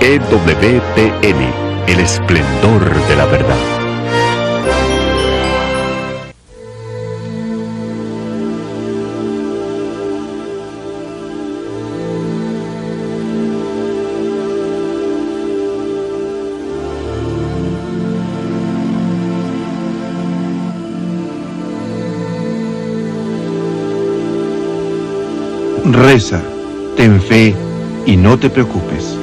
EWTN, el esplendor de la verdad. Reza, ten fe y no te preocupes.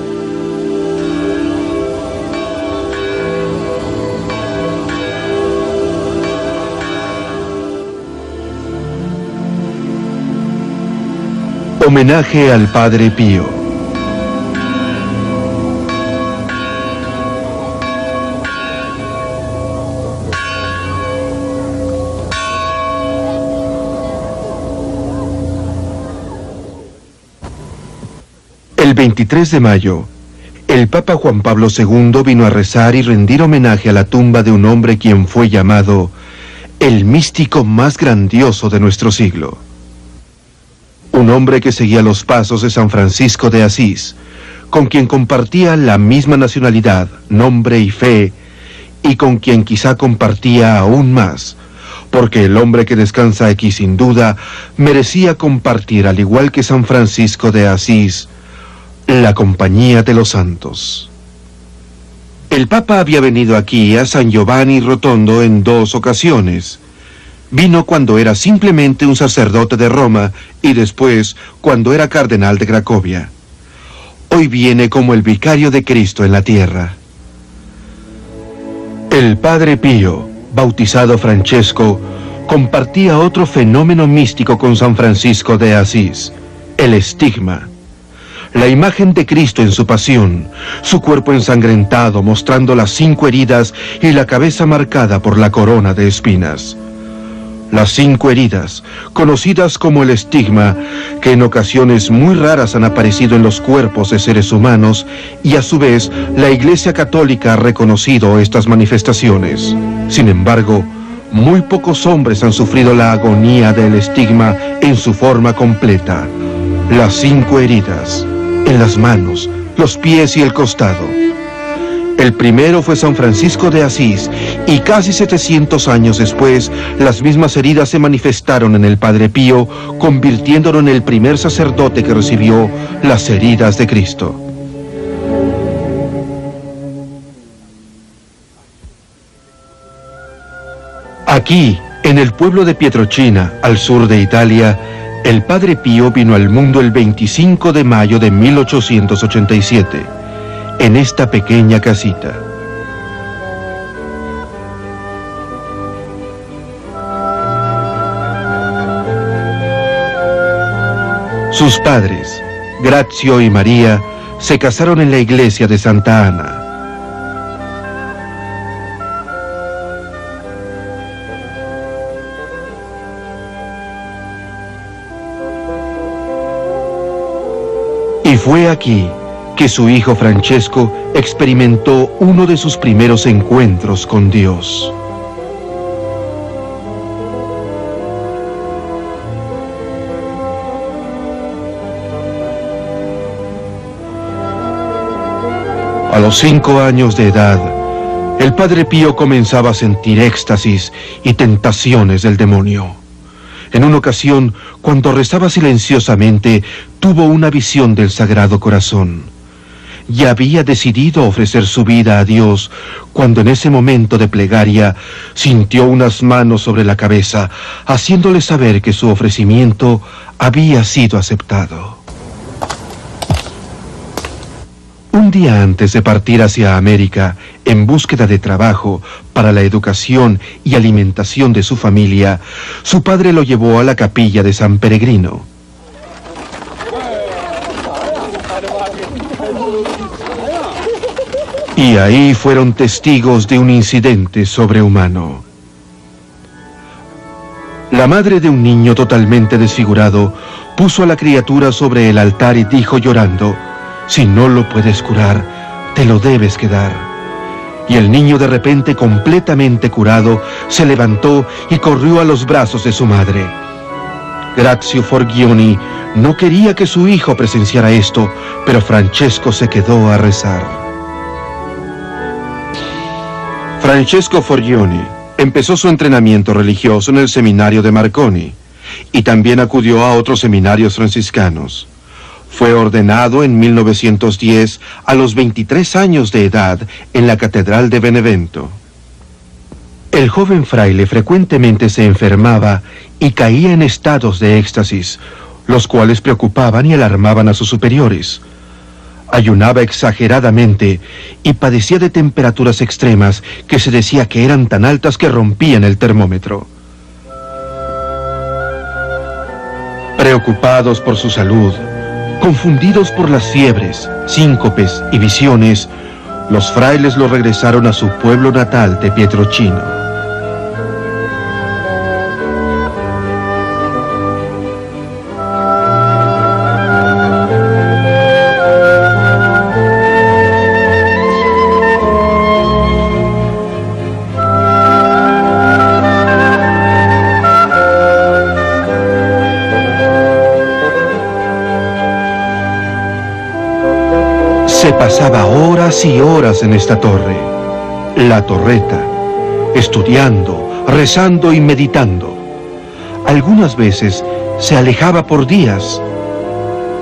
Homenaje al Padre Pío. El 23 de mayo, el Papa Juan Pablo II vino a rezar y rendir homenaje a la tumba de un hombre quien fue llamado el místico más grandioso de nuestro siglo. Un hombre que seguía los pasos de San Francisco de Asís, con quien compartía la misma nacionalidad, nombre y fe, y con quien quizá compartía aún más, porque el hombre que descansa aquí sin duda merecía compartir, al igual que San Francisco de Asís, la compañía de los santos. El Papa había venido aquí a San Giovanni Rotondo en 2 ocasiones. Vino cuando era simplemente un sacerdote de Roma y después cuando era cardenal de Cracovia. Hoy viene como el vicario de Cristo en la tierra. El Padre Pío, bautizado Francesco, compartía otro fenómeno místico con San Francisco de Asís, el estigma. La imagen de Cristo en su pasión, su cuerpo ensangrentado mostrando las 5 heridas y la cabeza marcada por la corona de espinas. Las 5 heridas, conocidas como el estigma, que en ocasiones muy raras han aparecido en los cuerpos de seres humanos, y a su vez la Iglesia Católica ha reconocido estas manifestaciones. Sin embargo, muy pocos hombres han sufrido la agonía del estigma en su forma completa. Las 5 heridas, en las manos, los pies y el costado. El primero fue San Francisco de Asís, y casi 700 años después, las mismas heridas se manifestaron en el Padre Pío, convirtiéndolo en el primer sacerdote que recibió las heridas de Cristo. Aquí, en el pueblo de Pietrelcina, al sur de Italia, el Padre Pío vino al mundo el 25 de mayo de 1887, en esta pequeña casita. Sus padres, Grazio y María, se casaron en la iglesia de Santa Ana. Y fue aquí que su hijo Francesco experimentó uno de sus primeros encuentros con Dios. A los 5 años de edad, el Padre Pío comenzaba a sentir éxtasis y tentaciones del demonio. En una ocasión, cuando rezaba silenciosamente, tuvo una visión del Sagrado Corazón. Ya había decidido ofrecer su vida a Dios, cuando en ese momento de plegaria sintió unas manos sobre la cabeza, haciéndole saber que su ofrecimiento había sido aceptado. Un día antes de partir hacia América, en búsqueda de trabajo para la educación y alimentación de su familia, su padre lo llevó a la capilla de San Peregrino. Y ahí fueron testigos de un incidente sobrehumano. La madre de un niño totalmente desfigurado puso a la criatura sobre el altar y dijo llorando: «Si no lo puedes curar, te lo debes quedar». Y el niño, de repente completamente curado, se levantó y corrió a los brazos de su madre. Grazio Forgioni no quería que su hijo presenciara esto, pero Francesco se quedó a rezar. Francesco Forgioni empezó su entrenamiento religioso en el seminario de Marconi y también acudió a otros seminarios franciscanos. Fue ordenado en 1910 a los 23 años de edad en la Catedral de Benevento. El joven fraile frecuentemente se enfermaba y caía en estados de éxtasis, los cuales preocupaban y alarmaban a sus superiores. Ayunaba exageradamente y padecía de temperaturas extremas que se decía que eran tan altas que rompían el termómetro. Preocupados por su salud, confundidos por las fiebres, síncopes y visiones, los frailes lo regresaron a su pueblo natal de Pietrocino. Se pasaba horas y horas en esta torre, la torreta, estudiando, rezando y meditando. Algunas veces se alejaba por días,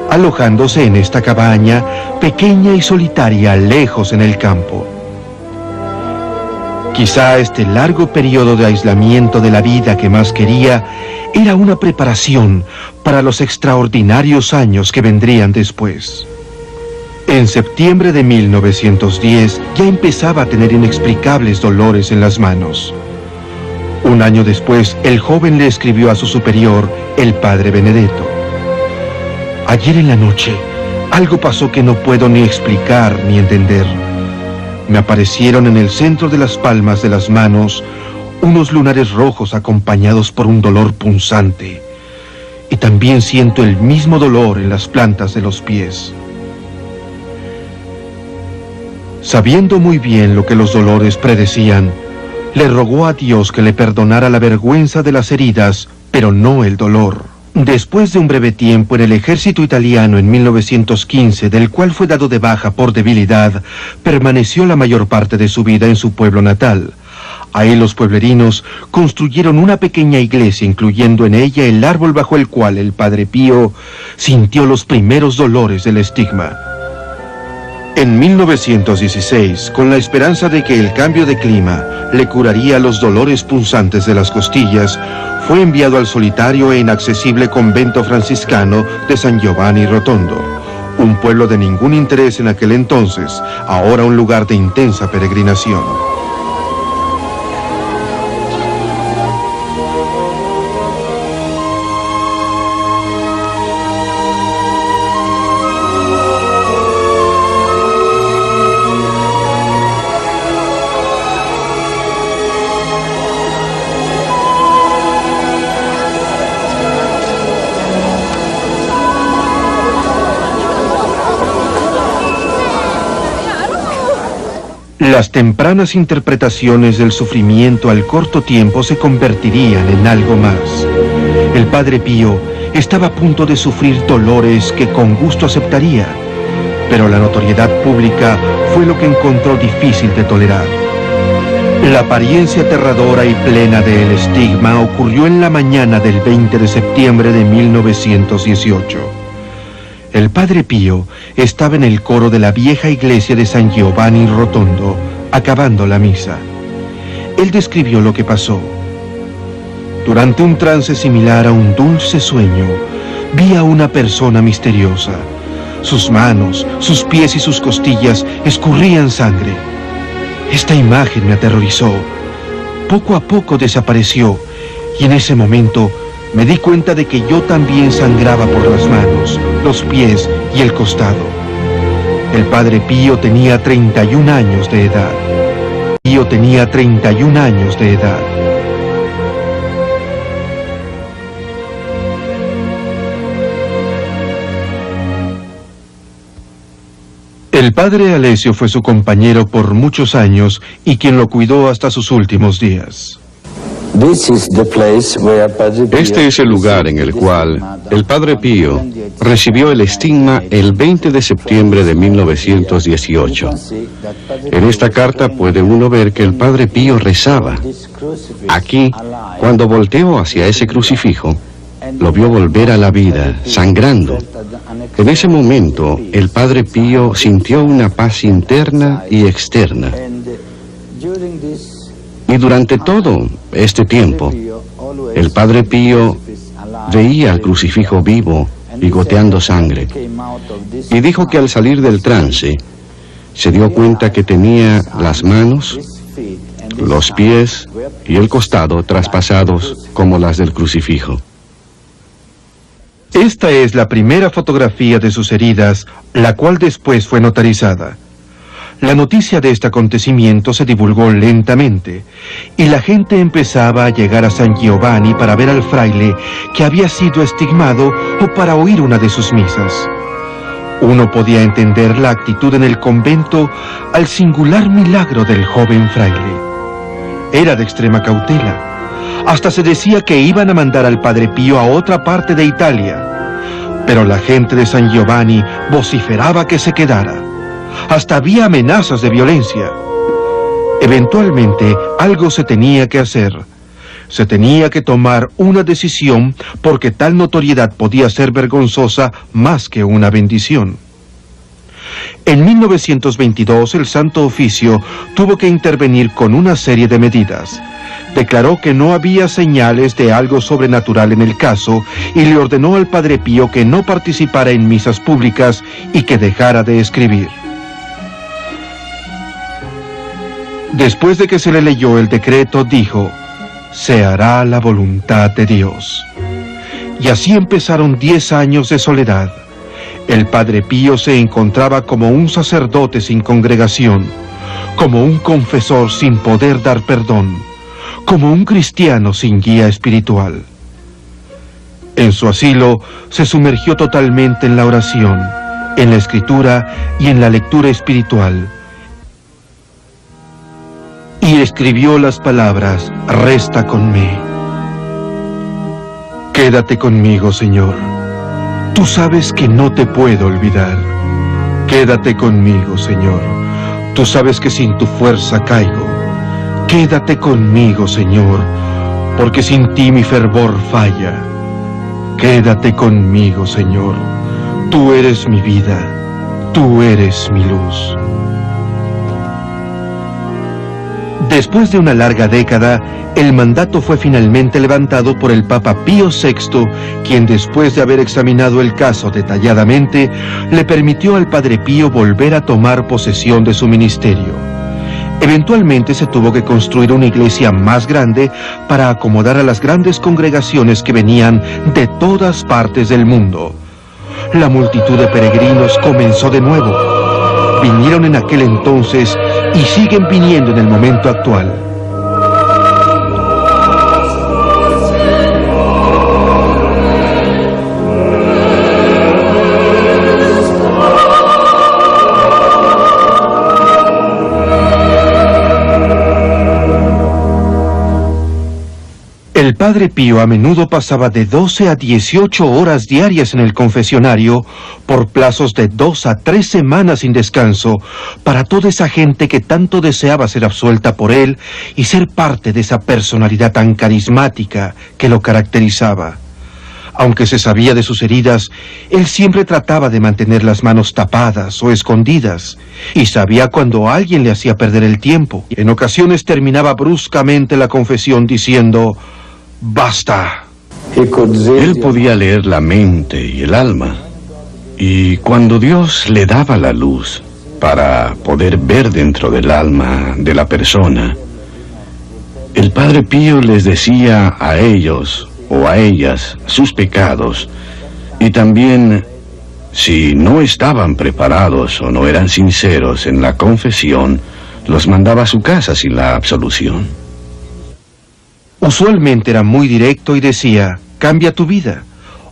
alojándose en esta cabaña pequeña y solitaria lejos en el campo. Quizá este largo periodo de aislamiento de la vida que más quería era una preparación para los extraordinarios años que vendrían después. En septiembre de 1910 ya empezaba a tener inexplicables dolores en las manos. Un año después, el joven le escribió a su superior, el padre Benedetto: ayer en la noche, algo pasó que no puedo ni explicar ni entender. Me aparecieron en el centro de las palmas de las manos unos lunares rojos acompañados por un dolor punzante. Y también siento el mismo dolor en las plantas de los pies. Sabiendo muy bien lo que los dolores predecían, le rogó a Dios que le perdonara la vergüenza de las heridas, pero no el dolor. Después de un breve tiempo en el ejército italiano en 1915, del cual fue dado de baja por debilidad, permaneció la mayor parte de su vida en su pueblo natal. Ahí los pueblerinos construyeron una pequeña iglesia, incluyendo en ella el árbol bajo el cual el Padre Pío sintió los primeros dolores del estigma. En 1916, con la esperanza de que el cambio de clima le curaría los dolores punzantes de las costillas, fue enviado al solitario e inaccesible convento franciscano de San Giovanni Rotondo, un pueblo de ningún interés en aquel entonces, ahora un lugar de intensa peregrinación. Las tempranas interpretaciones del sufrimiento al corto tiempo se convertirían en algo más. El Padre Pío estaba a punto de sufrir dolores que con gusto aceptaría, pero la notoriedad pública fue lo que encontró difícil de tolerar. La apariencia aterradora y plena del estigma ocurrió en la mañana del 20 de septiembre de 1918. El Padre Pío estaba en el coro de la vieja iglesia de San Giovanni Rotondo, acabando la misa. Él describió lo que pasó. Durante un trance similar a un dulce sueño, vi a una persona misteriosa. Sus manos, sus pies y sus costillas escurrían sangre. Esta imagen me aterrorizó. Poco a poco desapareció, y en ese momento me di cuenta de que yo también sangraba por las manos, los pies y el costado. El Padre Pío tenía 31 años de edad. Pío tenía 31 años de edad. El Padre Alessio fue su compañero por muchos años y quien lo cuidó hasta sus últimos días. Este es el lugar en el cual el Padre Pío recibió el estigma el 20 de septiembre de 1918. En esta carta puede uno ver que el Padre Pío rezaba. Aquí, cuando volteó hacia ese crucifijo, lo vio volver a la vida, sangrando. En ese momento, el Padre Pío sintió una paz interna y externa. Y durante todo este tiempo, el Padre Pío veía al crucifijo vivo y goteando sangre. Y dijo que al salir del trance, se dio cuenta que tenía las manos, los pies y el costado traspasados como las del crucifijo. Esta es la primera fotografía de sus heridas, la cual después fue notarizada. La noticia de este acontecimiento se divulgó lentamente, y la gente empezaba a llegar a San Giovanni para ver al fraile que había sido estigmado o para oír una de sus misas. Uno podía entender la actitud en el convento al singular milagro del joven fraile. Era de extrema cautela. Hasta se decía que iban a mandar al Padre Pío a otra parte de Italia. Pero la gente de San Giovanni vociferaba que se quedara. Hasta había amenazas de violencia. Eventualmente, algo se tenía que hacer. Se tenía que tomar una decisión porque tal notoriedad podía ser vergonzosa más que una bendición. En 1922, el Santo Oficio tuvo que intervenir con una serie de medidas. Declaró que no había señales de algo sobrenatural en el caso y le ordenó al Padre Pío que no participara en misas públicas y que dejara de escribir. Después de que se le leyó el decreto, dijo: «Se hará la voluntad de Dios». Y así empezaron 10 años de soledad. El Padre Pío se encontraba como un sacerdote sin congregación, como un confesor sin poder dar perdón, como un cristiano sin guía espiritual. En su asilo se sumergió totalmente en la oración, en la escritura y en la lectura espiritual. Y escribió las palabras: «Resta conmigo». Quédate conmigo, Señor. Tú sabes que no te puedo olvidar. Quédate conmigo, Señor. Tú sabes que sin tu fuerza caigo. Quédate conmigo, Señor, porque sin ti mi fervor falla. Quédate conmigo, Señor. Tú eres mi vida. Tú eres mi luz. Después de una larga década, el mandato fue finalmente levantado por el Papa Pío VI, quien después de haber examinado el caso detalladamente, le permitió al Padre Pío volver a tomar posesión de su ministerio. Eventualmente se tuvo que construir una iglesia más grande para acomodar a las grandes congregaciones que venían de todas partes del mundo. La multitud de peregrinos comenzó de nuevo. Vinieron en aquel entonces y siguen viniendo en el momento actual. El Padre Pío a menudo pasaba de 12 a 18 horas diarias en el confesionario por plazos de 2 a 3 semanas sin descanso para toda esa gente que tanto deseaba ser absuelta por él y ser parte de esa personalidad tan carismática que lo caracterizaba. Aunque se sabía de sus heridas, él siempre trataba de mantener las manos tapadas o escondidas, y sabía cuando alguien le hacía perder el tiempo. En ocasiones terminaba bruscamente la confesión diciendo: «Basta». Él podía leer la mente y el alma, y cuando Dios le daba la luz para poder ver dentro del alma de la persona, el Padre Pío les decía a ellos o a ellas sus pecados, y también, si no estaban preparados o no eran sinceros en la confesión, los mandaba a su casa sin la absolución. Usualmente era muy directo y decía: «Cambia tu vida».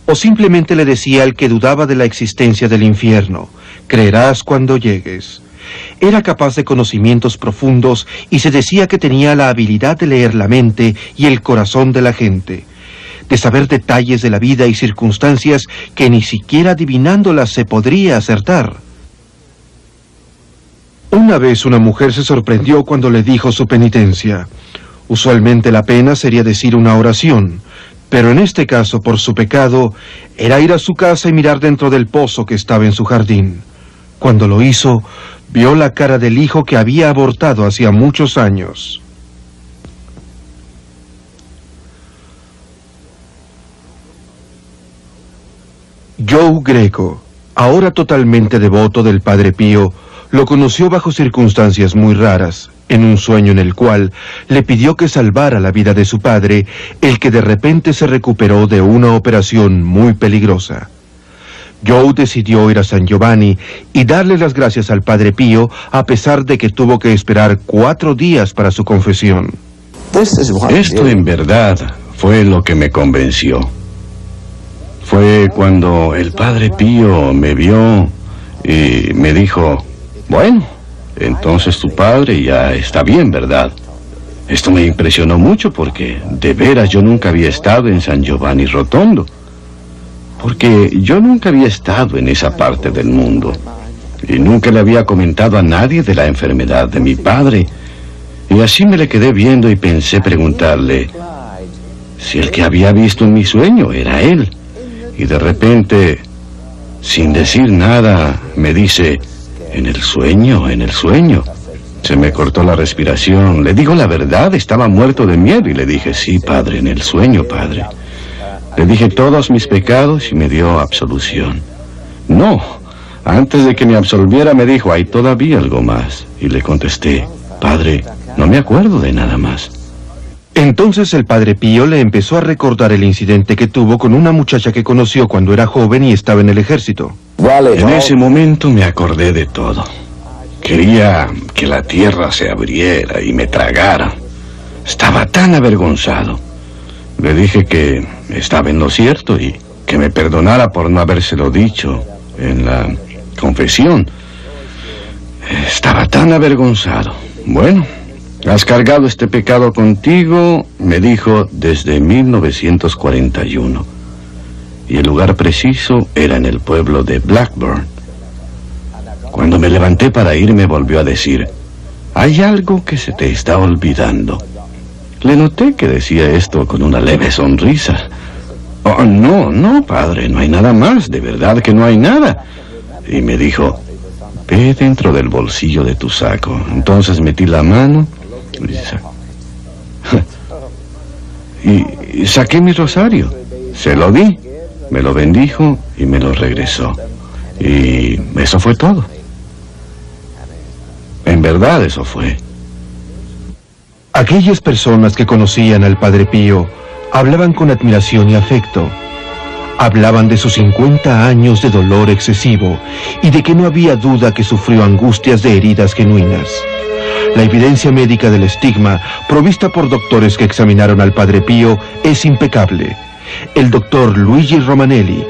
O simplemente le decía al que dudaba de la existencia del infierno: «Creerás cuando llegues». Era capaz de conocimientos profundos y se decía que tenía la habilidad de leer la mente y el corazón de la gente, de saber detalles de la vida y circunstancias que ni siquiera adivinándolas se podría acertar. Una vez una mujer se sorprendió cuando le dijo su penitencia. Usualmente la pena sería decir una oración, pero en este caso, por su pecado, era ir a su casa y mirar dentro del pozo que estaba en su jardín. Cuando lo hizo, vio la cara del hijo que había abortado hacía muchos años. Joe Greco, ahora totalmente devoto del Padre Pío, lo conoció bajo circunstancias muy raras, en un sueño en el cual le pidió que salvara la vida de su padre, el que de repente se recuperó de una operación muy peligrosa. Joe decidió ir a San Giovanni y darle las gracias al Padre Pío, a pesar de que tuvo que esperar 4 días para su confesión. Esto en verdad fue lo que me convenció. Fue cuando el Padre Pío me vio y me dijo: bueno, entonces tu padre ya está bien, ¿verdad? Esto me impresionó mucho porque de veras yo nunca había estado en San Giovanni Rotondo. Porque yo nunca había estado en esa parte del mundo. Y nunca le había comentado a nadie de la enfermedad de mi padre. Y así me le quedé viendo y pensé preguntarle si el que había visto en mi sueño era él. Y de repente, sin decir nada, me dice: en el sueño, en el sueño. Se me cortó la respiración. Le digo la verdad, estaba muerto de miedo. Y le dije: sí, padre, en el sueño, padre. Le dije todos mis pecados y me dio absolución. No, antes de que me absolviera me dijo: hay todavía algo más. Y le contesté: padre, no me acuerdo de nada más. Entonces el Padre Pío le empezó a recordar el incidente que tuvo con una muchacha que conoció cuando era joven y estaba en el ejército. En ese momento me acordé de todo. Quería que la tierra se abriera y me tragara. Estaba tan avergonzado. Le dije que estaba en lo cierto y que me perdonara por no habérselo dicho en la confesión. Estaba tan avergonzado. Bueno, has cargado este pecado contigo, me dijo, desde 1941. Y el lugar preciso era en el pueblo de Blackburn. Cuando me levanté para irme, volvió a decir: hay algo que se te está olvidando. Le noté que decía esto con una leve sonrisa. Oh, no, padre, no hay nada más, de verdad que no hay nada. Y me dijo: ve dentro del bolsillo de tu saco. Entonces metí la mano y saqué mi rosario. Se lo di, me lo bendijo y me lo regresó. Y eso fue todo. En verdad eso fue. Aquellas personas que conocían al Padre Pío hablaban con admiración y afecto. Hablaban de sus 50 años de dolor excesivo y de que no había duda que sufrió angustias de heridas genuinas. La evidencia médica del estigma, provista por doctores que examinaron al Padre Pío, es impecable. El doctor Luigi Romanelli,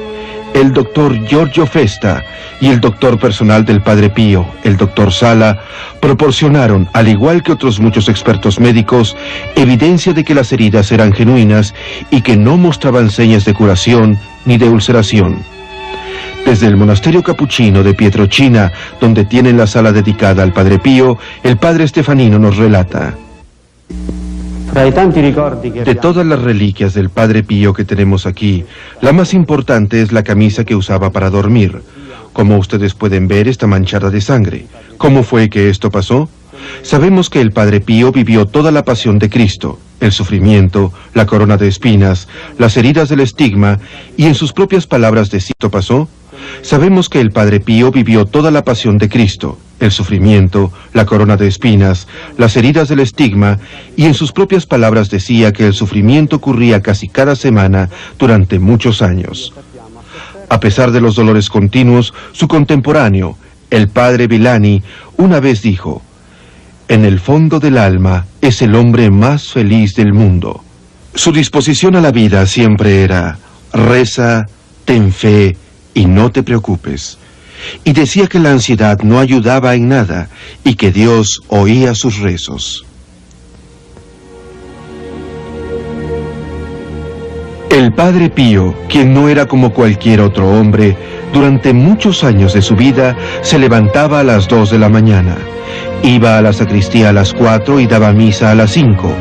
el doctor Giorgio Festa y el doctor personal del Padre Pío, el doctor Sala, proporcionaron, al igual que otros muchos expertos médicos, evidencia de que las heridas eran genuinas y que no mostraban señas de curación ni de ulceración. Desde el monasterio capuchino de Pietrelcina, donde tienen la sala dedicada al Padre Pío, el padre Stefanino nos relata: de todas las reliquias del Padre Pío que tenemos aquí, la más importante es la camisa que usaba para dormir. Como ustedes pueden ver, está manchada de sangre. ¿Cómo fue que esto pasó? Sabemos que el Padre Pío vivió toda la pasión de Cristo, el sufrimiento, la corona de espinas, las heridas del estigma, y en sus propias palabras de cito pasó. Sabemos que el Padre Pío vivió toda la pasión de Cristo, el sufrimiento, la corona de espinas, las heridas del estigma, y en sus propias palabras decía que el sufrimiento ocurría casi cada semana durante muchos años. A pesar de los dolores continuos, su contemporáneo, el padre Villani, una vez dijo: en el fondo del alma es el hombre más feliz del mundo. Su disposición a la vida siempre era: reza, ten fe y no te preocupes. y decía que la ansiedad no ayudaba en nada y que Dios oía sus rezos. El Padre Pío, quien no era como cualquier otro hombre, durante muchos años de su vida se levantaba a las 2 de la mañana. Iba a la sacristía a las 4 y daba misa a las 5,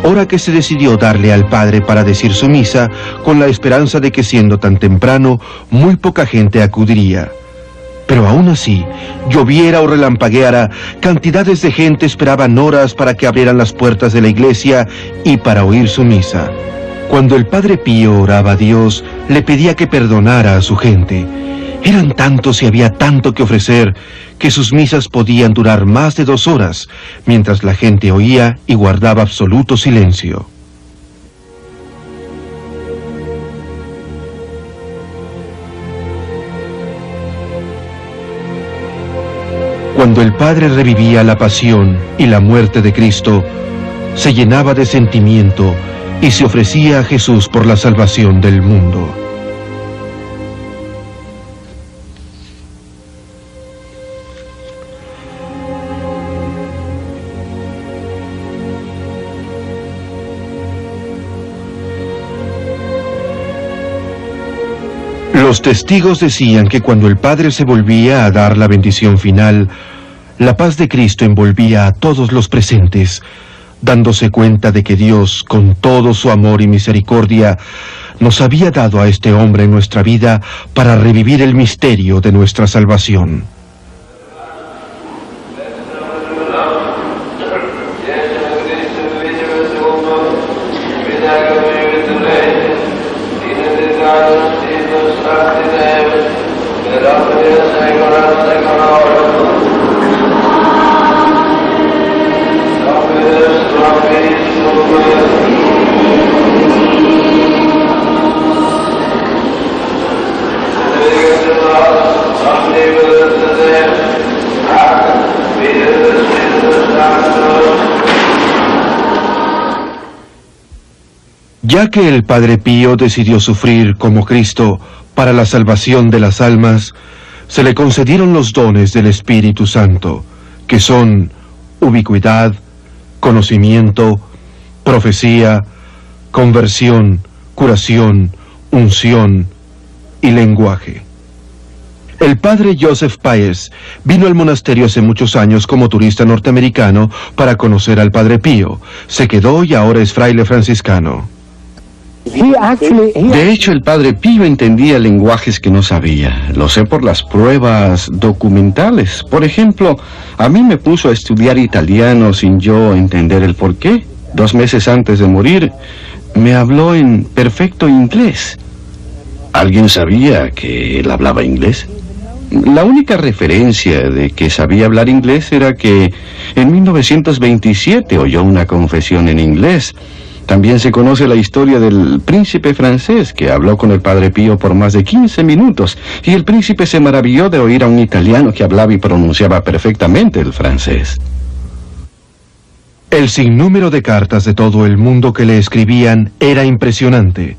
hora que se decidió darle al Padre para decir su misa, con la esperanza de que siendo tan temprano, muy poca gente acudiría. Pero aún así, lloviera o relampagueara, cantidades de gente esperaban horas para que abrieran las puertas de la iglesia y para oír su misa. Cuando el Padre Pío oraba a Dios, le pedía que perdonara a su gente. Eran tantos y había tanto que ofrecer, que sus misas podían durar más de 2 horas, mientras la gente oía y guardaba absoluto silencio. Cuando el Padre revivía la pasión y la muerte de Cristo, se llenaba de sentimiento y se ofrecía a Jesús por la salvación del mundo. Los testigos decían que cuando el Padre se volvía a dar la bendición final, la paz de Cristo envolvía a todos los presentes, dándose cuenta de que Dios, con todo su amor y misericordia, nos había dado a este hombre en nuestra vida para revivir el misterio de nuestra salvación. Ya que el Padre Pío decidió sufrir como Cristo para la salvación de las almas, se le concedieron los dones del Espíritu Santo, que son ubicuidad, conocimiento, profecía, conversión, curación, unción y lenguaje. El padre Joseph Páez vino al monasterio hace muchos años como turista norteamericano para conocer al Padre Pío. Se quedó y ahora es fraile franciscano. De hecho, el Padre Pío entendía lenguajes que no sabía. Lo sé por las pruebas documentales. Por ejemplo, a mí me puso a estudiar italiano sin yo entender el porqué. 2 meses antes de morir, me habló en perfecto inglés. ¿Alguien sabía que él hablaba inglés? La única referencia de que sabía hablar inglés era que en 1927 oyó una confesión en inglés. También se conoce la historia del príncipe francés que habló con el Padre Pío por más de 15 minutos y el príncipe se maravilló de oír a un italiano que hablaba y pronunciaba perfectamente el francés. El sinnúmero de cartas de todo el mundo que le escribían era impresionante.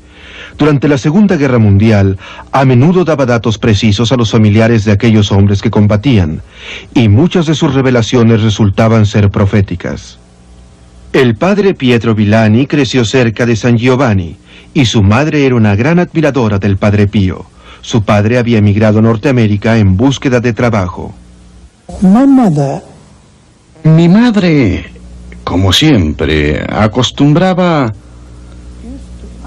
Durante la Segunda Guerra Mundial, a menudo daba datos precisos a los familiares de aquellos hombres que combatían, y muchas de sus revelaciones resultaban ser proféticas. El padre Pietro Villani creció cerca de San Giovanni, y su madre era una gran admiradora del Padre Pío. Su padre había emigrado a Norteamérica en búsqueda de trabajo. Mi madre, como siempre, acostumbraba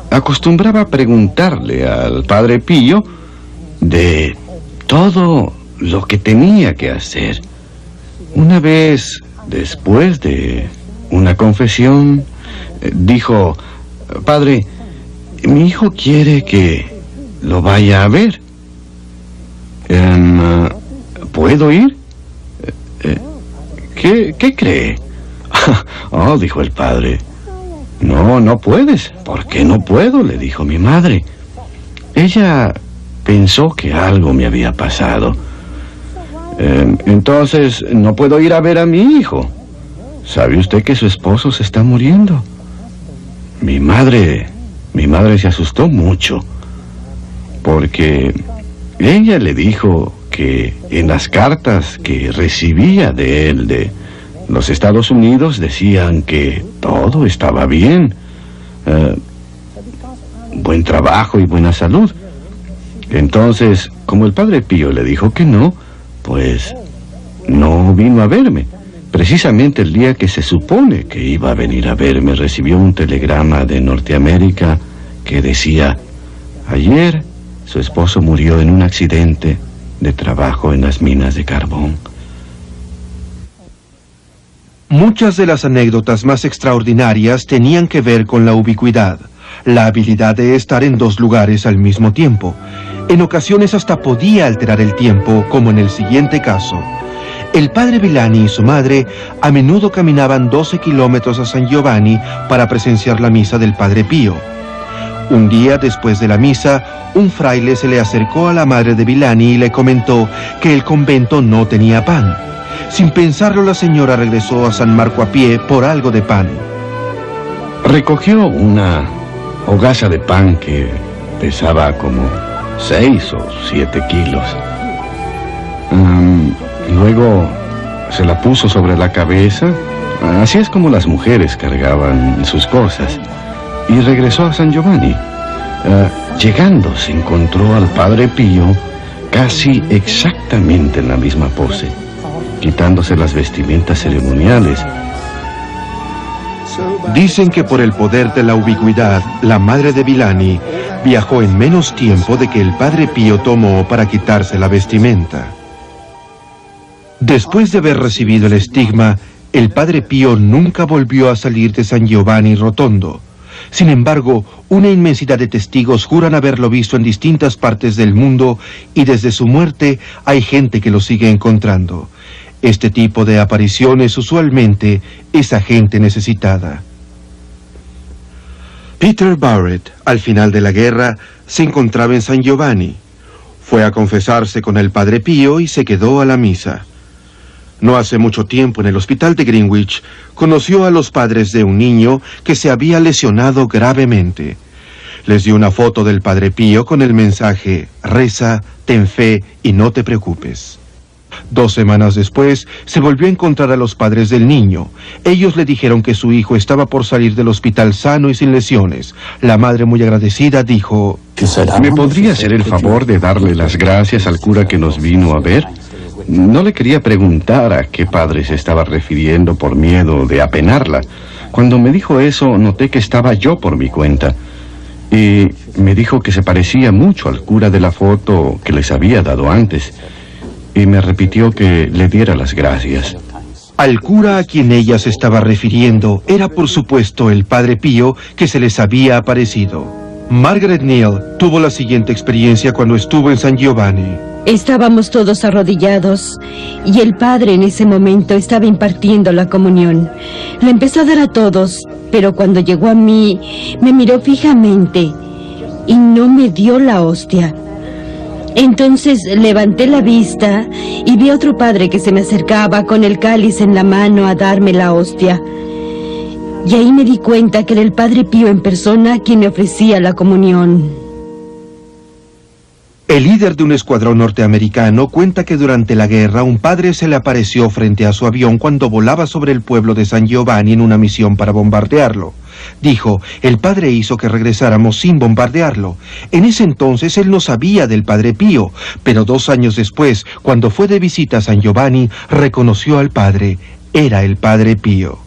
a preguntarle al Padre Pío de todo lo que tenía que hacer. Una vez, después de una confesión, dijo: Padre, mi hijo quiere que lo vaya a ver. ¿Puedo ir? ¿Qué cree? Oh, dijo el padre. No puedes. ¿Por qué no puedo?, le dijo mi madre. Ella pensó que algo me había pasado. Entonces, no puedo ir a ver a mi hijo. ¿Sabe usted que su esposo se está muriendo? Mi madre se asustó mucho, porque ella le dijo que en las cartas que recibía de él de los Estados Unidos decían que todo estaba bien, buen trabajo y buena salud. Entonces, como el Padre Pío le dijo que no, pues no vino a verme. Precisamente el día que se supone que iba a venir a verme, recibió un telegrama de Norteamérica que decía: ayer su esposo murió en un accidente de trabajo en las minas de carbón. Muchas de las anécdotas más extraordinarias tenían que ver con la ubicuidad, la habilidad de estar en dos lugares al mismo tiempo. En ocasiones hasta podía alterar el tiempo, como en el siguiente caso. El padre Villani y su madre a menudo caminaban 12 kilómetros a San Giovanni para presenciar la misa del Padre Pío. Un día después de la misa, un fraile se le acercó a la madre de Villani y le comentó que el convento no tenía pan. Sin pensarlo, la señora regresó a San Marco a pie por algo de pan. Recogió una hogaza de pan que pesaba como 6 o 7 kilos. Luego se la puso sobre la cabeza. Así es como las mujeres cargaban sus cosas. Y regresó a San Giovanni. Llegando, se encontró al Padre Pío casi exactamente en la misma pose, quitándose las vestimentas ceremoniales. Dicen que por el poder de la ubicuidad, la madre de Villani viajó en menos tiempo de que el Padre Pío tomó para quitarse la vestimenta. Después de haber recibido el estigma, el Padre Pío nunca volvió a salir de San Giovanni Rotondo. Sin embargo, una inmensidad de testigos juran haberlo visto en distintas partes del mundo y desde su muerte hay gente que lo sigue encontrando. Este tipo de apariciones usualmente es a gente necesitada. Peter Barrett, al final de la guerra, se encontraba en San Giovanni. Fue a confesarse con el Padre Pío y se quedó a la misa. No hace mucho tiempo, en el hospital de Greenwich, conoció a los padres de un niño que se había lesionado gravemente. Les dio una foto del Padre Pío con el mensaje: reza, ten fe y no te preocupes. 2 semanas después, se volvió a encontrar a los padres del niño. Ellos le dijeron que su hijo estaba por salir del hospital sano y sin lesiones. La madre, muy agradecida, dijo: ¿me podría hacer el favor de darle las gracias al cura que nos vino a ver? No le quería preguntar a qué padre se estaba refiriendo por miedo de apenarla. Cuando me dijo eso, noté que estaba yo por mi cuenta. Y me dijo que se parecía mucho al cura de la foto que les había dado antes. Y me repitió que le diera las gracias. Al cura a quien ella se estaba refiriendo era, por supuesto, el Padre Pío que se les había aparecido. Margaret Neal tuvo la siguiente experiencia cuando estuvo en San Giovanni. Estábamos todos arrodillados y el padre en ese momento estaba impartiendo la comunión. La empezó a dar a todos, pero cuando llegó a mí, me miró fijamente y no me dio la hostia. Entonces levanté la vista y vi a otro padre que se me acercaba con el cáliz en la mano a darme la hostia. Y ahí me di cuenta que era el Padre Pío en persona quien me ofrecía la comunión. El líder de un escuadrón norteamericano cuenta que durante la guerra un padre se le apareció frente a su avión cuando volaba sobre el pueblo de San Giovanni en una misión para bombardearlo. Dijo: el padre hizo que regresáramos sin bombardearlo. En ese entonces él no sabía del Padre Pío, pero 2 años después, cuando fue de visita a San Giovanni, reconoció al padre. Era el Padre Pío.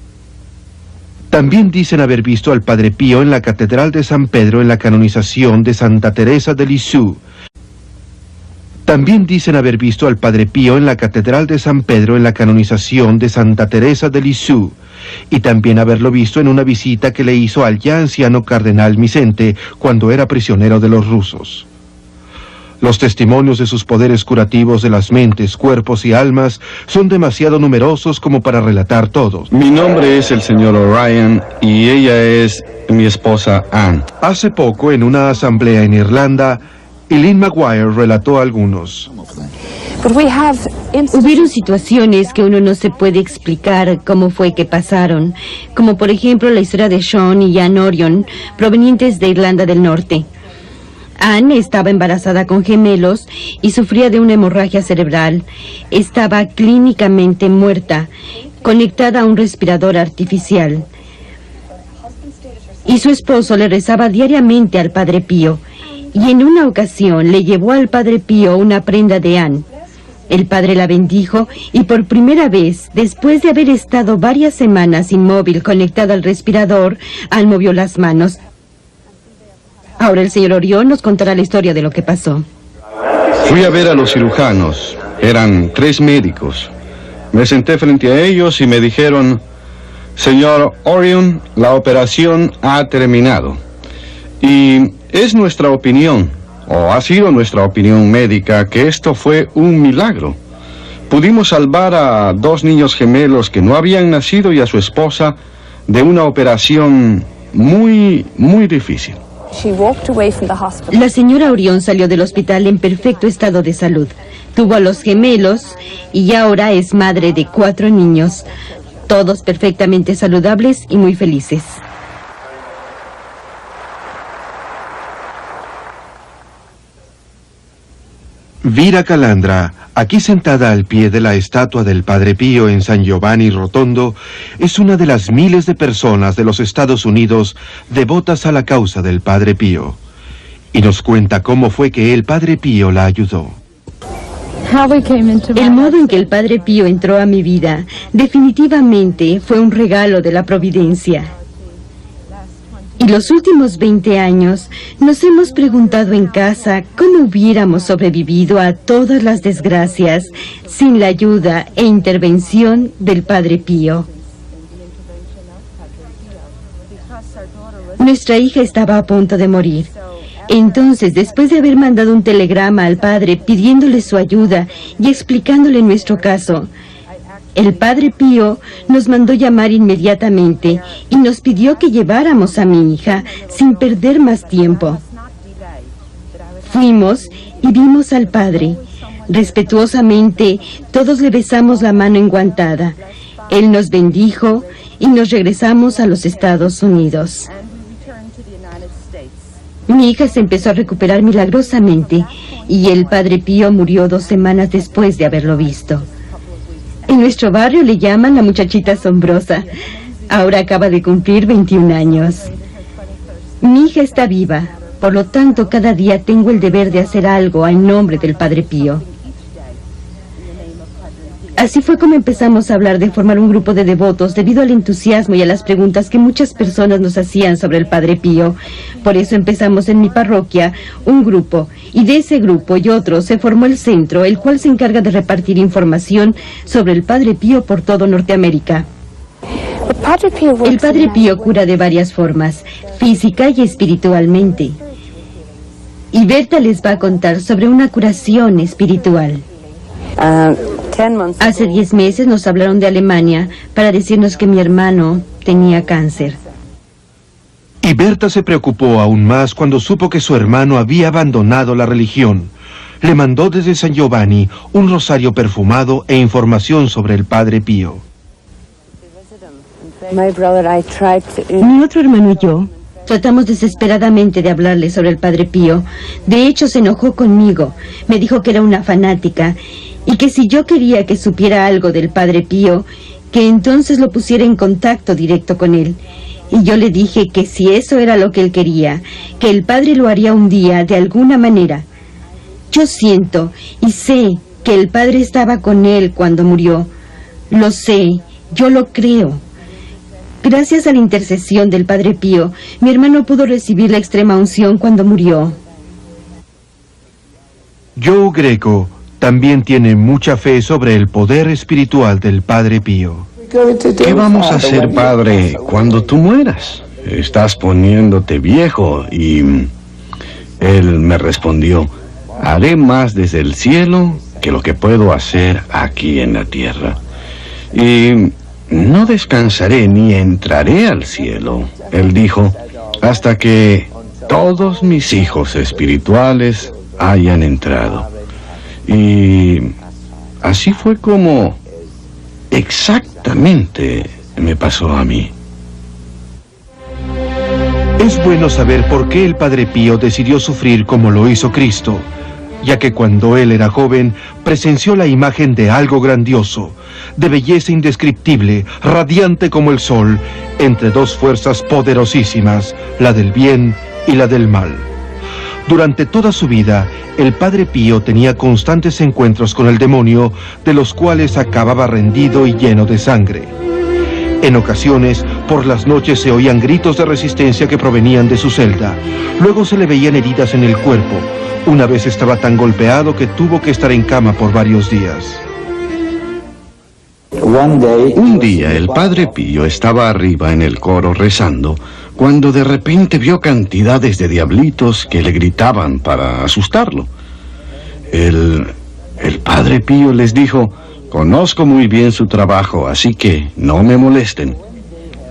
También dicen haber visto al Padre Pío en la Catedral de San Pedro en la canonización de Santa Teresa de Lisieux. También dicen haber visto al Padre Pío en la Catedral de San Pedro en la canonización de Santa Teresa de Lisieux, y también haberlo visto en una visita que le hizo al ya anciano cardenal Misente cuando era prisionero de los rusos. Los testimonios de sus poderes curativos de las mentes, cuerpos y almas son demasiado numerosos como para relatar todos. Mi nombre es el señor O'Ryan y ella es mi esposa Anne. Hace poco, en una asamblea en Irlanda, Eileen Maguire relató algunos. Hubieron situaciones que uno no se puede explicar cómo fue que pasaron, como por ejemplo la historia de Sean y Jan Orion, provenientes de Irlanda del Norte. Anne estaba embarazada con gemelos y sufría de una hemorragia cerebral. Estaba clínicamente muerta, conectada a un respirador artificial. Y su esposo le rezaba diariamente al Padre Pío. Y en una ocasión le llevó al Padre Pío una prenda de Anne. El padre la bendijo y por primera vez, después de haber estado varias semanas inmóvil conectada al respirador, Anne movió las manos. Ahora el señor Orión nos contará la historia de lo que pasó. Fui a ver a los cirujanos. Eran 3 médicos. Me senté frente a ellos y me dijeron: señor Orión, la operación ha terminado. Y es nuestra opinión, o ha sido nuestra opinión médica, que esto fue un milagro. Pudimos salvar a 2 niños gemelos que no habían nacido y a su esposa de una operación muy difícil. La señora Orión salió del hospital en perfecto estado de salud. Tuvo a los gemelos y ahora es madre de 4 niños, todos perfectamente saludables y muy felices. Vira Calandra, aquí sentada al pie de la estatua del Padre Pío en San Giovanni Rotondo, es una de las miles de personas de los Estados Unidos devotas a la causa del Padre Pío. Y nos cuenta cómo fue que el Padre Pío la ayudó. El modo en que el Padre Pío entró a mi vida definitivamente fue un regalo de la providencia. Y los últimos 20 años nos hemos preguntado en casa cómo hubiéramos sobrevivido a todas las desgracias sin la ayuda e intervención del Padre Pío. Nuestra hija estaba a punto de morir. Entonces, después de haber mandado un telegrama al padre pidiéndole su ayuda y explicándole nuestro caso, el Padre Pío nos mandó llamar inmediatamente y nos pidió que lleváramos a mi hija sin perder más tiempo. Fuimos y vimos al padre. Respetuosamente, todos le besamos la mano enguantada. Él nos bendijo y nos regresamos a los Estados Unidos. Mi hija se empezó a recuperar milagrosamente y el Padre Pío murió 2 semanas después de haberlo visto. En nuestro barrio le llaman la muchachita asombrosa. Ahora acaba de cumplir 21 años. Mi hija está viva, por lo tanto cada día tengo el deber de hacer algo en nombre del Padre Pío. Así fue como empezamos a hablar de formar un grupo de devotos debido al entusiasmo y a las preguntas que muchas personas nos hacían sobre el Padre Pío. Por eso empezamos en mi parroquia un grupo, y de ese grupo y otro se formó el centro, el cual se encarga de repartir información sobre el Padre Pío por todo Norteamérica. El Padre Pío cura de varias formas, física y espiritualmente. Y Berta les va a contar sobre una curación espiritual. Hace 10 meses nos hablaron de Alemania para decirnos que mi hermano tenía cáncer. Y Berta se preocupó aún más cuando supo que su hermano había abandonado la religión. Le mandó desde San Giovanni un rosario perfumado e información sobre el Padre Pío. Mi otro hermano y yo tratamos desesperadamente de hablarle sobre el Padre Pío. De hecho, se enojó conmigo. Me dijo que era una fanática y que si yo quería que supiera algo del Padre Pío, que entonces lo pusiera en contacto directo con él. Y yo le dije que si eso era lo que él quería, que el Padre lo haría un día de alguna manera. Yo siento y sé que el Padre estaba con él cuando murió. Lo sé, yo lo creo. Gracias a la intercesión del Padre Pío, mi hermano pudo recibir la extrema unción cuando murió. Joe Greco también tiene mucha fe sobre el poder espiritual del Padre Pío. ¿Qué vamos a hacer, padre, cuando tú mueras? Estás poniéndote viejo. Y él me respondió: haré más desde el cielo que lo que puedo hacer aquí en la tierra. Y no descansaré ni entraré al cielo, él dijo, hasta que todos mis hijos espirituales hayan entrado. Y así fue como exactamente me pasó a mí. Es bueno saber por qué el Padre Pío decidió sufrir como lo hizo Cristo, ya que cuando él era joven presenció la imagen de algo grandioso, de belleza indescriptible, radiante como el sol, entre dos fuerzas poderosísimas, la del bien y la del mal. Durante toda su vida, el Padre Pío tenía constantes encuentros con el demonio, de los cuales acababa rendido y lleno de sangre. En ocasiones, por las noches se oían gritos de resistencia que provenían de su celda. Luego se le veían heridas en el cuerpo. Una vez estaba tan golpeado que tuvo que estar en cama por varios días. Un día el Padre Pío estaba arriba en el coro rezando, cuando de repente vio cantidades de diablitos que le gritaban para asustarlo. El Padre Pío les dijo: «Conozco muy bien su trabajo, así que no me molesten».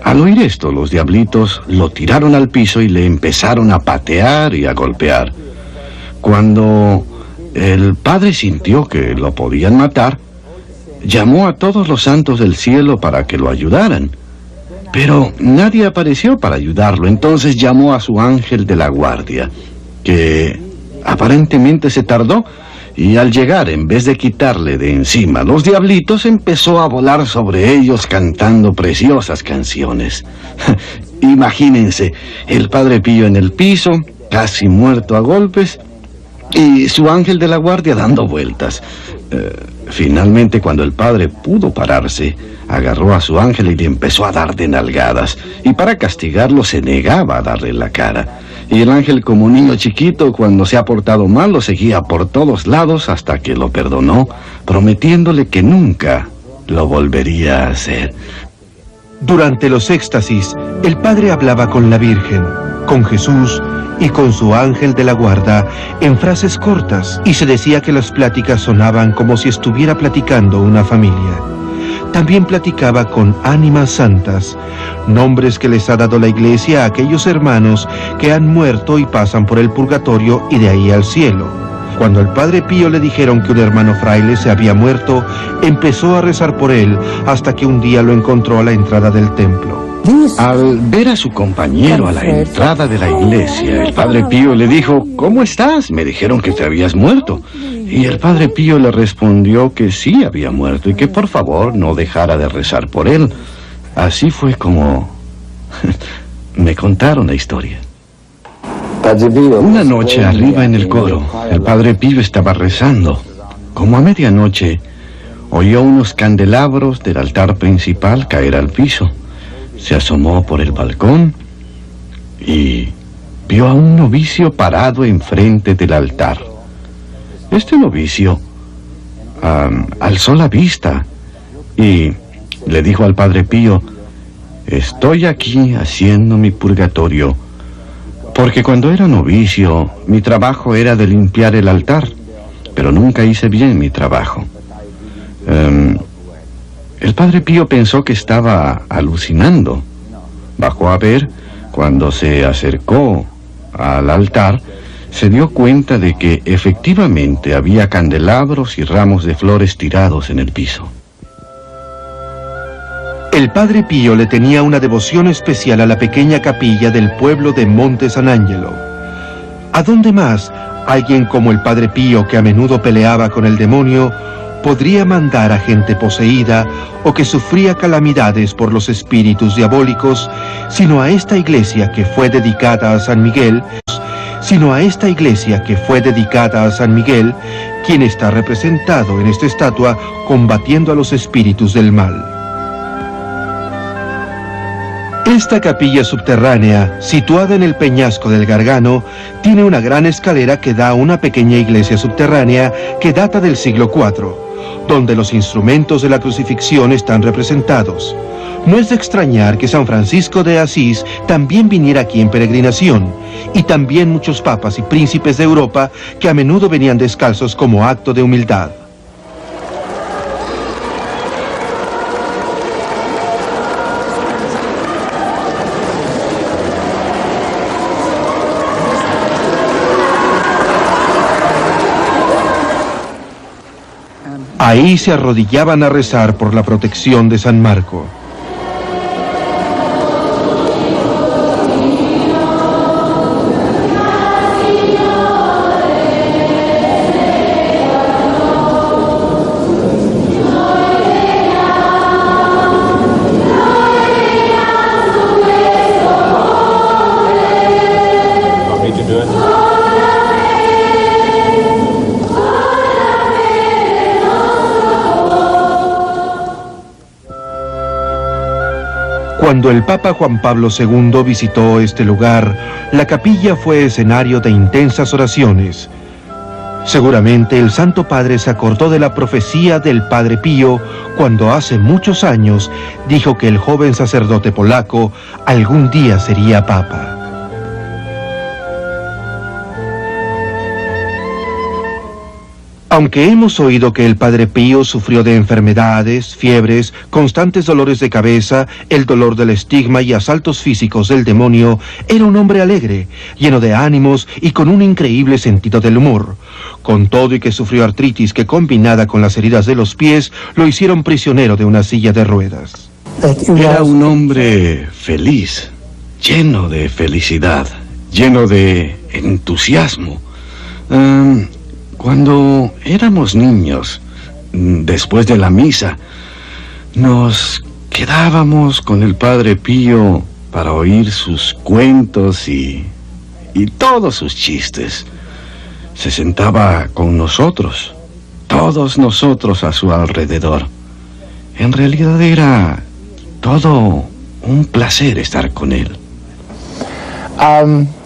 Al oír esto, los diablitos lo tiraron al piso y le empezaron a patear y a golpear. Cuando el padre sintió que lo podían matar, llamó a todos los santos del cielo para que lo ayudaran. Pero nadie apareció para ayudarlo. Entonces llamó a su ángel de la guardia, que aparentemente se tardó, y al llegar, en vez de quitarle de encima los diablitos, empezó a volar sobre ellos cantando preciosas canciones. Imagínense, el Padre Pío en el piso, casi muerto a golpes, y su ángel de la guardia dando vueltas. Finalmente, cuando el padre pudo pararse, agarró a su ángel y le empezó a dar de nalgadas, y para castigarlo se negaba a darle la cara. Y el ángel, como un niño chiquito, cuando se ha portado mal, lo seguía por todos lados hasta que lo perdonó, prometiéndole que nunca lo volvería a hacer. Durante los éxtasis, el padre hablaba con la Virgen, con Jesús y con su ángel de la guarda en frases cortas, y se decía que las pláticas sonaban como si estuviera platicando una familia. También platicaba con ánimas santas, nombres que les ha dado la Iglesia a aquellos hermanos que han muerto y pasan por el purgatorio y de ahí al cielo. Cuando al Padre Pío le dijeron que un hermano fraile se había muerto, empezó a rezar por él hasta que un día lo encontró a la entrada del templo. Al ver a su compañero a la entrada de la iglesia, el Padre Pío le dijo: «¿Cómo estás? Me dijeron que te habías muerto». Y el Padre Pío le respondió que sí había muerto y que por favor no dejara de rezar por él. Así fue como me contaron la historia. Una noche arriba en el coro, el Padre Pío estaba rezando. Como a medianoche, oyó unos candelabros del altar principal caer al piso. Se asomó por el balcón y vio a un novicio parado enfrente del altar. Este novicio alzó la vista y le dijo al Padre Pío: «Estoy aquí haciendo mi purgatorio, porque cuando era novicio mi trabajo era de limpiar el altar, pero nunca hice bien mi trabajo». El Padre Pío pensó que estaba alucinando. Bajó a ver. Cuando se acercó al altar, se dio cuenta de que efectivamente había candelabros y ramos de flores tirados en el piso. El Padre Pío le tenía una devoción especial a la pequeña capilla del pueblo de Monte San Angelo. ¿A dónde más alguien como el Padre Pío, que a menudo peleaba con el demonio, podría mandar a gente poseída o que sufría calamidades por los espíritus diabólicos, sino a esta iglesia que fue dedicada a San Miguel, quien está representado en esta estatua combatiendo a los espíritus del mal? Esta capilla subterránea, situada en el peñasco del Gargano, tiene una gran escalera que da a una pequeña iglesia subterránea que data del siglo IV, donde los instrumentos de la crucifixión están representados. No es de extrañar que San Francisco de Asís también viniera aquí en peregrinación, y también muchos papas y príncipes de Europa que a menudo venían descalzos como acto de humildad. Ahí se arrodillaban a rezar por la protección de San Marco. Cuando el Papa Juan Pablo II visitó este lugar, la capilla fue escenario de intensas oraciones. Seguramente el Santo Padre se acordó de la profecía del Padre Pío cuando hace muchos años dijo que el joven sacerdote polaco algún día sería Papa. Aunque hemos oído que el Padre Pío sufrió de enfermedades, fiebres, constantes dolores de cabeza, el dolor del estigma y asaltos físicos del demonio, era un hombre alegre, lleno de ánimos y con un increíble sentido del humor. Con todo y que sufrió artritis que combinada con las heridas de los pies, lo hicieron prisionero de una silla de ruedas. Era un hombre feliz, lleno de felicidad, lleno de entusiasmo. Cuando éramos niños, después de la misa, nos quedábamos con el Padre Pío para oír sus cuentos y todos sus chistes. Se sentaba con nosotros, todos nosotros a su alrededor. En realidad era todo un placer estar con él.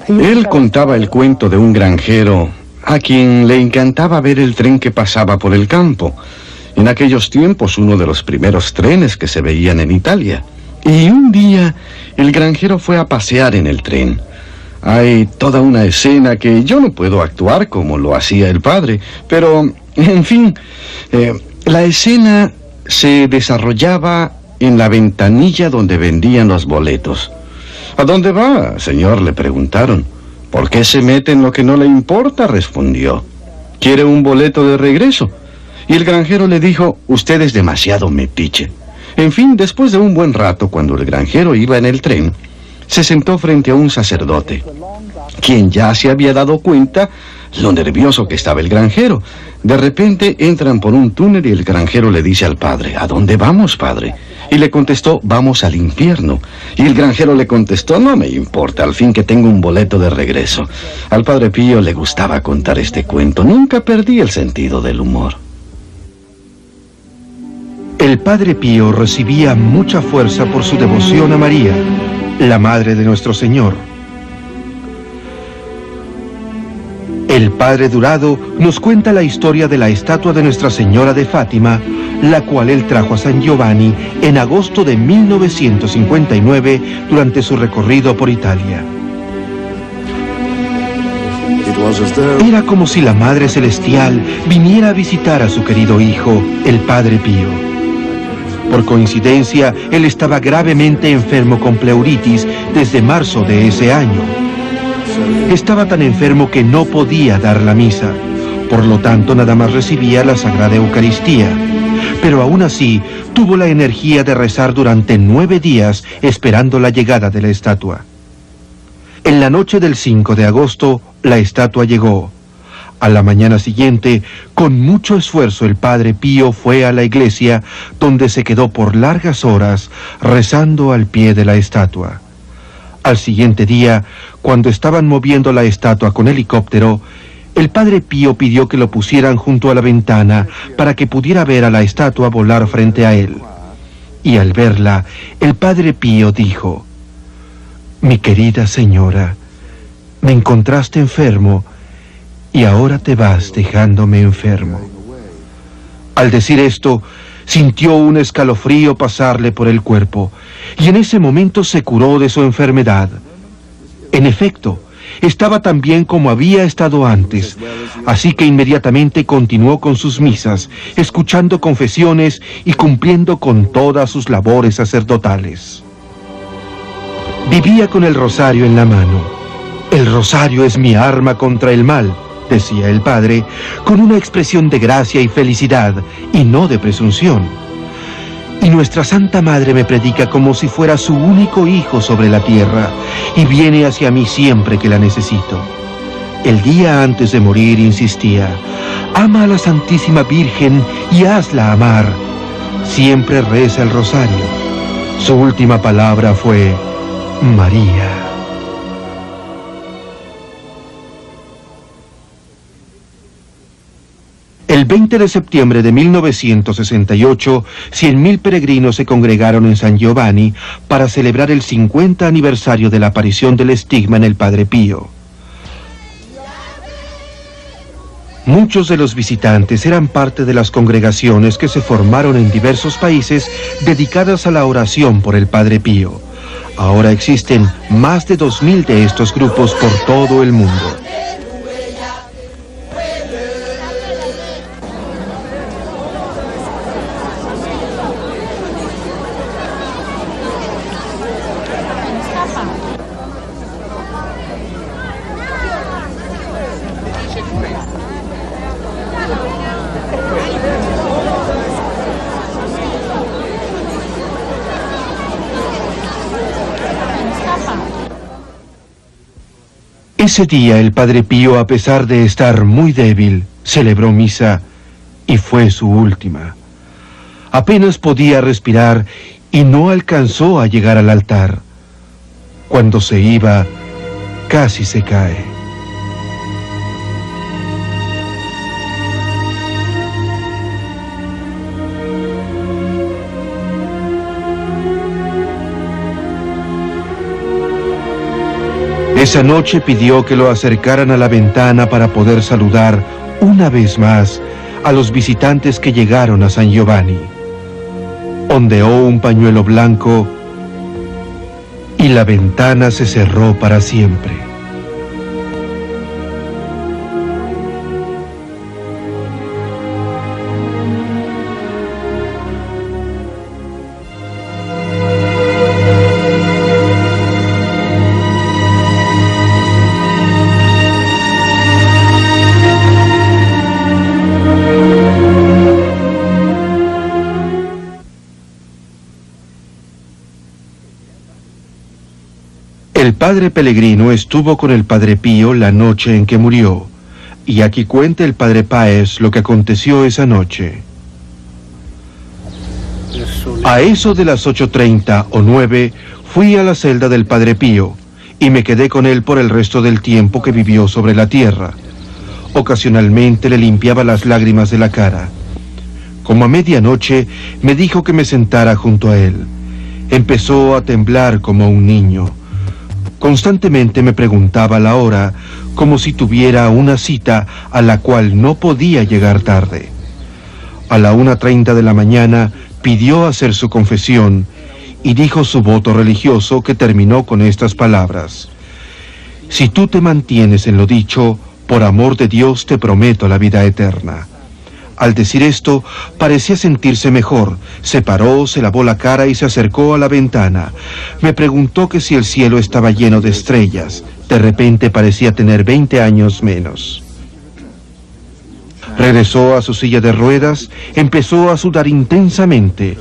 Él contaba el cuento de un granjero a quien le encantaba ver el tren que pasaba por el campo. En aquellos tiempos, uno de los primeros trenes que se veían en Italia. Y un día, el granjero fue a pasear en el tren. Hay toda una escena que yo no puedo actuar como lo hacía el padre, pero, en fin, la escena se desarrollaba en la ventanilla donde vendían los boletos. ¿A dónde va, señor?, le preguntaron. ¿Por qué se mete en lo que no le importa?, respondió. ¿Quiere un boleto de regreso? Y el granjero le dijo, usted es demasiado metiche. En fin, después de un buen rato, cuando el granjero iba en el tren, se sentó frente a un sacerdote, quien ya se había dado cuenta lo nervioso que estaba el granjero. De repente entran por un túnel y el granjero le dice al padre, ¿a dónde vamos, padre? Y le contestó, vamos al infierno. Y el granjero le contestó, no me importa, al fin que tengo un boleto de regreso. Al Padre Pío le gustaba contar este cuento, nunca perdí el sentido del humor. El Padre Pío recibía mucha fuerza por su devoción a María, la Madre de nuestro Señor. El Padre Durado nos cuenta la historia de la estatua de Nuestra Señora de Fátima, la cual él trajo a San Giovanni en agosto de 1959 durante su recorrido por Italia. Era como si la Madre Celestial viniera a visitar a su querido hijo, el Padre Pío. Por coincidencia, él estaba gravemente enfermo con pleuritis desde marzo de ese año. Estaba tan enfermo que no podía dar la misa, por lo tanto nada más recibía la Sagrada Eucaristía. Pero aún así, tuvo la energía de rezar durante 9 días esperando la llegada de la estatua. En la noche del 5 de agosto, la estatua llegó. A la mañana siguiente, con mucho esfuerzo, el Padre Pío fue a la iglesia, donde se quedó por largas horas rezando al pie de la estatua. Al siguiente día, cuando estaban moviendo la estatua con helicóptero, el Padre Pío pidió que lo pusieran junto a la ventana para que pudiera ver a la estatua volar frente a él. Y al verla, el Padre Pío dijo, «Mi querida señora, me encontraste enfermo y ahora te vas dejándome enfermo». Al decir esto, sintió un escalofrío pasarle por el cuerpo, y en ese momento se curó de su enfermedad. En efecto, estaba tan bien como había estado antes, así que inmediatamente continuó con sus misas, escuchando confesiones y cumpliendo con todas sus labores sacerdotales. Vivía con el rosario en la mano. «El rosario es mi arma contra el mal», decía el padre, con una expresión de gracia y felicidad, y no de presunción. Y nuestra Santa Madre me predica como si fuera su único hijo sobre la tierra, y viene hacia mí siempre que la necesito. El día antes de morir insistía, «Ama a la Santísima Virgen y hazla amar». Siempre reza el rosario. Su última palabra fue, «María». El 20 de septiembre de 1968, 100.000 peregrinos se congregaron en San Giovanni para celebrar el 50 aniversario de la aparición del estigma en el Padre Pío. Muchos de los visitantes eran parte de las congregaciones que se formaron en diversos países dedicadas a la oración por el Padre Pío. Ahora existen más de 2.000 de estos grupos por todo el mundo. Ese día el Padre Pío, a pesar de estar muy débil, celebró misa y fue su última. Apenas podía respirar y no alcanzó a llegar al altar. Cuando se iba, casi se cae. Esa noche pidió que lo acercaran a la ventana para poder saludar una vez más a los visitantes que llegaron a San Giovanni. Ondeó un pañuelo blanco y la ventana se cerró para siempre. El padre Pellegrino estuvo con el Padre Pío la noche en que murió, y aquí cuenta el Padre Páez lo que aconteció esa noche. A eso de las 8:30 o 9, fui a la celda del Padre Pío, y me quedé con él por el resto del tiempo que vivió sobre la tierra. Ocasionalmente le limpiaba las lágrimas de la cara. Como a medianoche, me dijo que me sentara junto a él. Empezó a temblar como un niño. Constantemente me preguntaba la hora, como si tuviera una cita a la cual no podía llegar tarde. A la 1:30 de la mañana pidió hacer su confesión y dijo su voto religioso, que terminó con estas palabras: si tú te mantienes en lo dicho, por amor de Dios te prometo la vida eterna. Al decir esto, parecía sentirse mejor. Se paró, se lavó la cara y se acercó a la ventana. Me preguntó que si el cielo estaba lleno de estrellas. De repente parecía tener 20 años menos. Regresó a su silla de ruedas, empezó a sudar intensamente.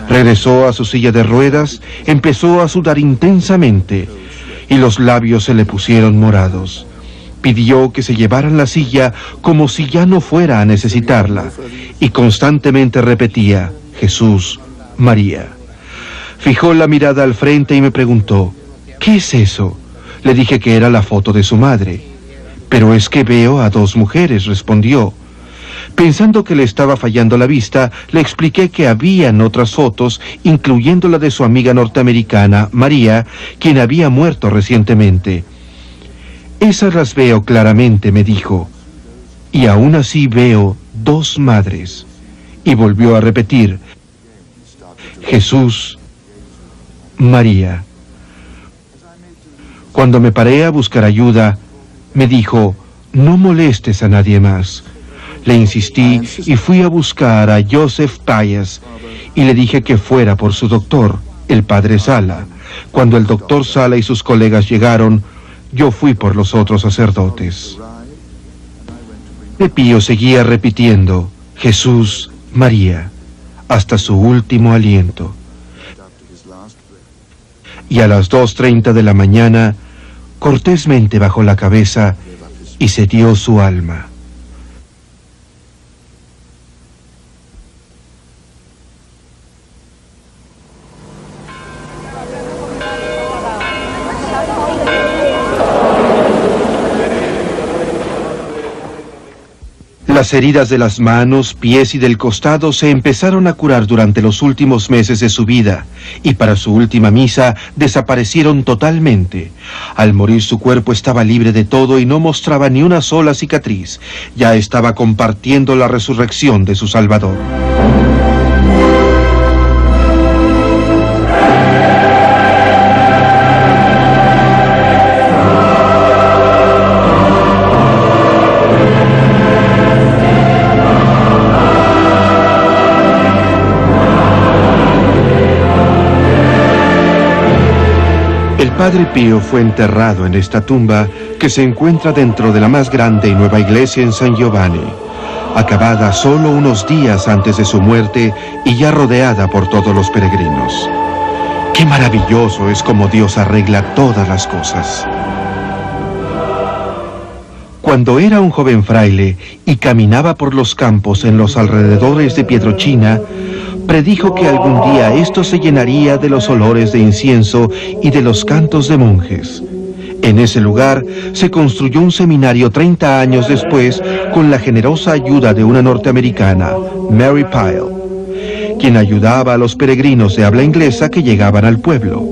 Regresó a su silla de ruedas, empezó a sudar intensamente, y los labios se le pusieron morados. Pidió que se llevaran la silla como si ya no fuera a necesitarla, y constantemente repetía: Jesús, María. Fijó la mirada al frente y me preguntó: ¿qué es eso? Le dije que era la foto de su madre. Pero es que veo a dos mujeres, respondió. Pensando que le estaba fallando la vista, le expliqué que habían otras fotos, incluyendo la de su amiga norteamericana, María, quien había muerto recientemente. Esas las veo claramente, me dijo, y aún así veo dos madres. Y volvió a repetir: Jesús, María. Cuando me paré a buscar ayuda, me dijo: no molestes a nadie más. Le insistí y fui a buscar a Joseph Páez y le dije que fuera por su doctor, el padre Sala. Cuando el doctor Sala y sus colegas llegaron, yo fui por los otros sacerdotes. El Pío seguía repitiendo: Jesús, María, hasta su último aliento. Y a las 2:30 de la mañana, cortésmente bajó la cabeza y se dio su alma. Las heridas de las manos, pies y del costado se empezaron a curar durante los últimos meses de su vida, y para su última misa desaparecieron totalmente. Al morir su cuerpo estaba libre de todo y no mostraba ni una sola cicatriz. Ya estaba compartiendo la resurrección de su Salvador. El Padre Pío fue enterrado en esta tumba que se encuentra dentro de la más grande y nueva iglesia en San Giovanni, acabada solo unos días antes de su muerte y ya rodeada por todos los peregrinos. ¡Qué maravilloso es cómo Dios arregla todas las cosas! Cuando era un joven fraile y caminaba por los campos en los alrededores de Pietrelcina, predijo que algún día esto se llenaría de los olores de incienso y de los cantos de monjes. En ese lugar se construyó un seminario 30 años después con la generosa ayuda de una norteamericana, Mary Pyle, quien ayudaba a los peregrinos de habla inglesa que llegaban al pueblo.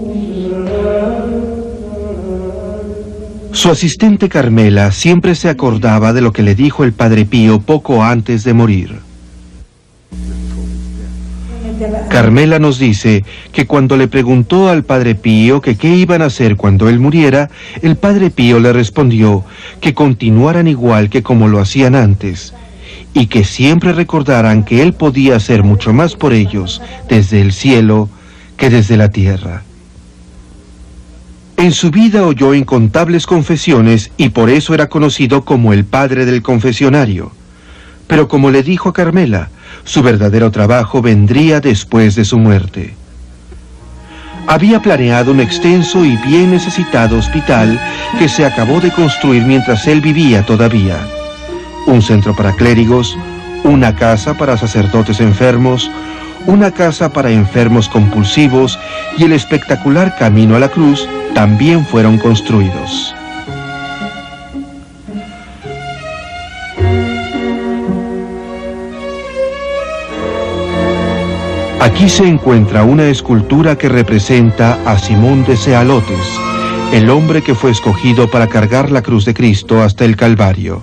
Su asistente Carmela siempre se acordaba de lo que le dijo el Padre Pío poco antes de morir. Carmela nos dice que cuando le preguntó al Padre Pío que qué iban a hacer cuando él muriera, el Padre Pío le respondió que continuaran igual que como lo hacían antes, y que siempre recordaran que él podía hacer mucho más por ellos desde el cielo que desde la tierra. En su vida oyó incontables confesiones y por eso era conocido como el padre del confesionario. Pero como le dijo a Carmela, su verdadero trabajo vendría después de su muerte. Había planeado un extenso y bien necesitado hospital que se acabó de construir mientras él vivía todavía. Un centro para clérigos, una casa para sacerdotes enfermos, una casa para enfermos compulsivos y el espectacular Camino a la Cruz también fueron construidos. Aquí se encuentra una escultura que representa a Simón de Cealotes, el hombre que fue escogido para cargar la cruz de Cristo hasta el Calvario.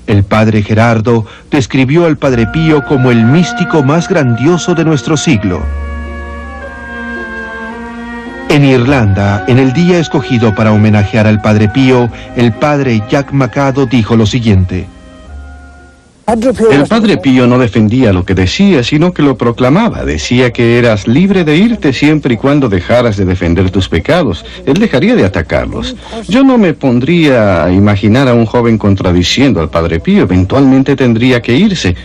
El padre Gerardo describió al Padre Pío como el místico más grandioso de nuestro siglo. En Irlanda, en el día escogido para homenajear al Padre Pío, el padre Jack Macado dijo lo siguiente: el Padre Pío no defendía lo que decía, sino que lo proclamaba. Decía que eras libre de irte siempre y cuando dejaras de defender tus pecados. Él dejaría de atacarlos. Yo no me pondría a imaginar a un joven contradiciendo al Padre Pío. Eventualmente tendría que irse,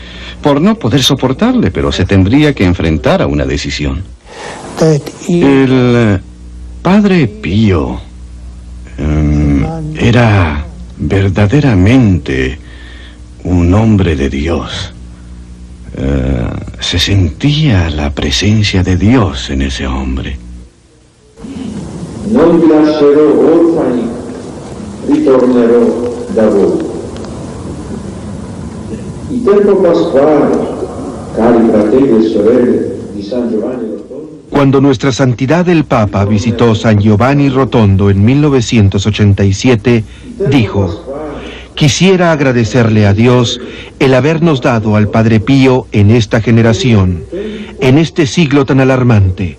por no poder soportarle, pero se tendría que enfrentar a una decisión. El Padre Pío era verdaderamente un hombre de Dios. Se sentía la presencia de Dios en ese hombre. Non vi lascerò orfani, ritornerò da voi. Il tempo pasquale, cari fratelli e sorelle di San Giovanni Rotondo. Cuando Nuestra Santidad el Papa visitó San Giovanni Rotondo en 1987, dijo: quisiera agradecerle a Dios el habernos dado al Padre Pío en esta generación, en este siglo tan alarmante.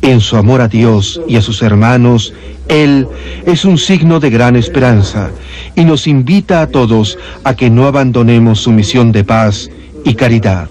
En su amor a Dios y a sus hermanos, Él es un signo de gran esperanza y nos invita a todos a que no abandonemos su misión de paz y caridad.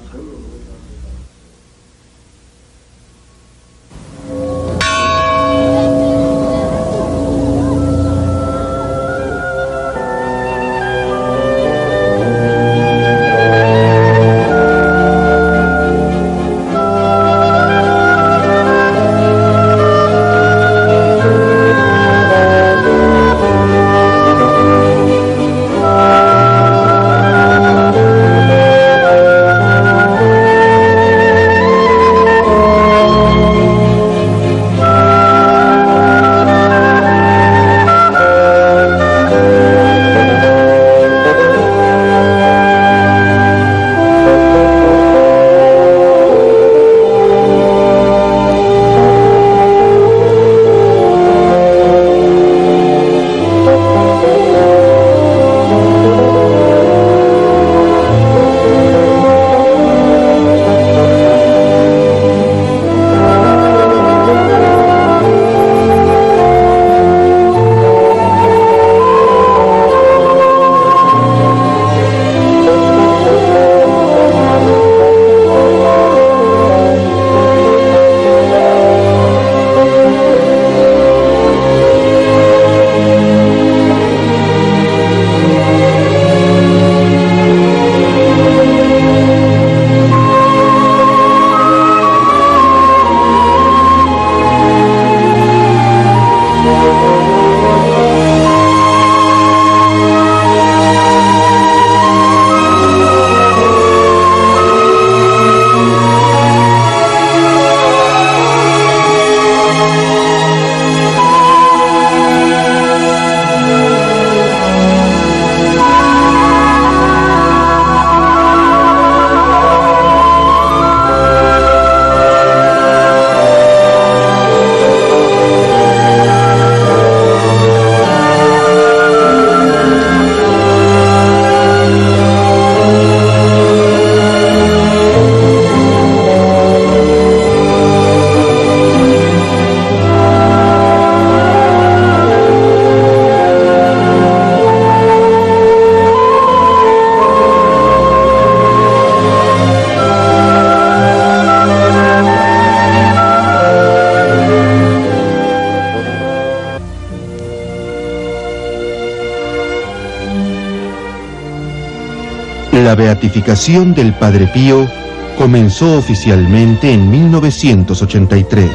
La beatificación del Padre Pío comenzó oficialmente en 1983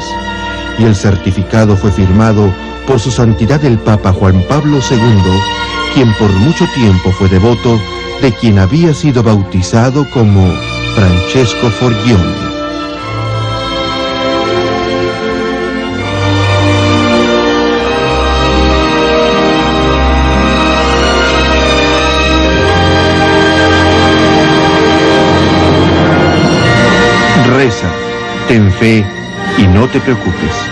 y el certificado fue firmado por su santidad el Papa Juan Pablo II, quien por mucho tiempo fue devoto de quien había sido bautizado como Francesco Forgione. Reza, ten fe y no te preocupes.